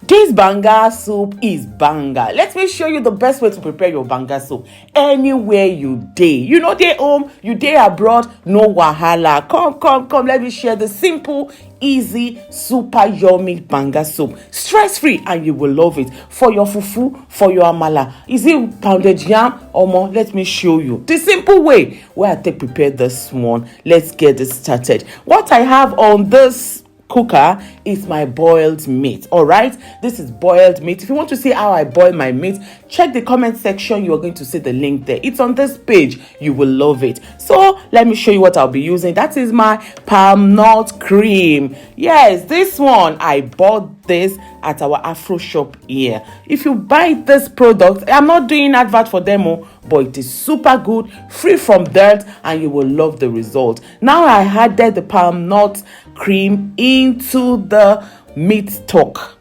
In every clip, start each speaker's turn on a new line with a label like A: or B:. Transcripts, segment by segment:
A: This banga soup is banga. Let me show you the best way to prepare your banga soup. Anywhere you day, you know, day home, you day abroad, no wahala. Come. Let me share the simple, easy, super yummy banga soup. Stress-free, and you will love it. For your fufu, for your amala. Is it pounded yam or more? Let me show you the simple way where I take prepare this one. Let's get this started. What I have on this cooker is my boiled meat. All right, this is boiled meat. If you want to see how I boil my meat, check the comment section. You are going to see the link there. It's on this page. You will love it. So let me show you what I'll be using. That is my palm nut cream. Yes, this one I bought this at our Afro shop here. If you buy this product, I'm not doing advert for demo, but it is super good, free from dirt, and you will love the result. Now I added the palm nut cream into the meat stock.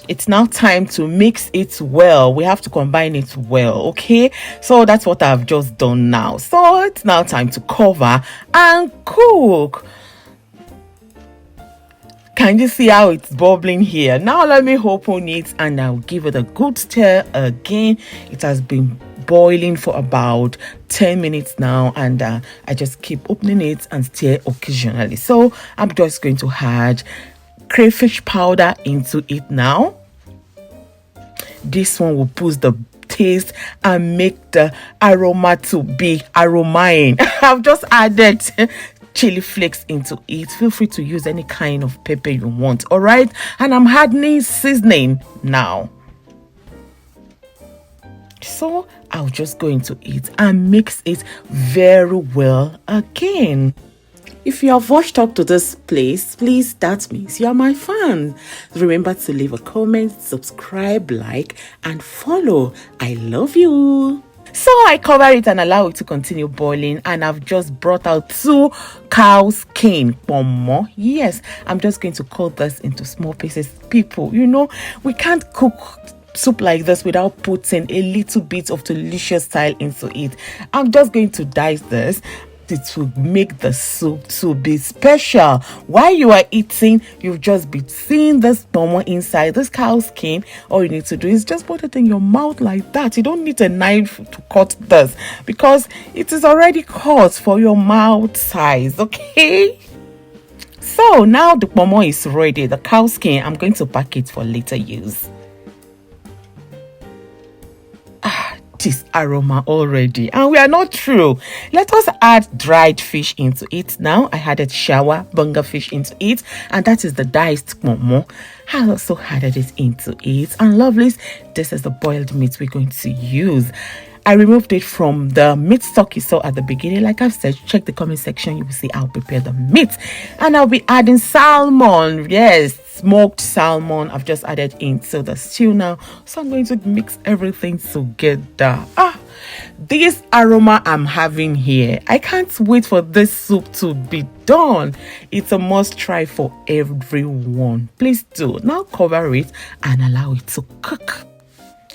A: It's now time to mix it well. We have to combine it well, okay? So that's what I've just done now. So it's now time to cover and cook. Can you see how it's bubbling here? Now let me open it and I'll give it a good stir again. It has been boiling for about 10 minutes now, and I just keep opening it and stir occasionally. So I'm just going to add crayfish powder into it now. This one will boost the taste and make the aroma to be aromaing. I've just added chili flakes into it. Feel free to use any kind of pepper you want. All right, and I'm adding seasoning now. So I'll just go into it and mix it very well again. If you have watched up to this place, please, that means you are my fan. Remember to leave a comment, subscribe, like, and follow. I love you. So I cover it and allow it to continue boiling, and I've just brought out 2 cow skin Ponmo. Yes, I'm just going to cut this into small pieces. People, you know, we can't cook soup like this without putting a little bit of delicious style into it. I'm just going to dice this. It will make the soup to be special. While you are eating, you'll just be seeing this Ponmo inside this cow skin. All you need to do is just put it in your mouth like that. You don't need a knife to cut this because it is already cut for your mouth size, okay? So now the Ponmo is ready. The cow skin, I'm going to pack it for later use. This aroma already, and we are not through. Let us add dried fish into it now. I added Shawa banga fish into it, and that is the diced Ponmo. I also added it into it, and lovelies, this is the boiled meat we're going to use. I removed it from the meat stock you saw at the beginning. Like I've said, check the comment section. You will see I'll prepare the meat. And I'll be adding salmon. Yes, smoked salmon. I've just added into the stew now. So I'm going to mix everything together. This aroma I'm having here. I can't wait for this soup to be done. It's a must try for everyone. Please do. Now cover it and allow it to cook.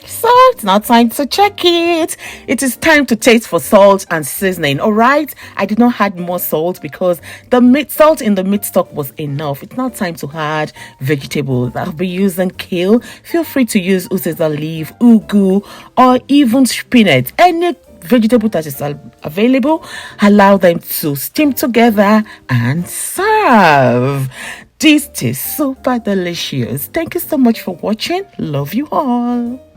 A: So it's now time to check it. It is time to taste for salt and seasoning. All right, I did not add more salt because the salt in the meat stock was enough. It's now time to add vegetables. I'll be using kale. Feel free to use uziza leaf, ugu, or even spinach. Any vegetable that is available, allow them to steam together and serve. This is super delicious. Thank you so much for watching. Love you all.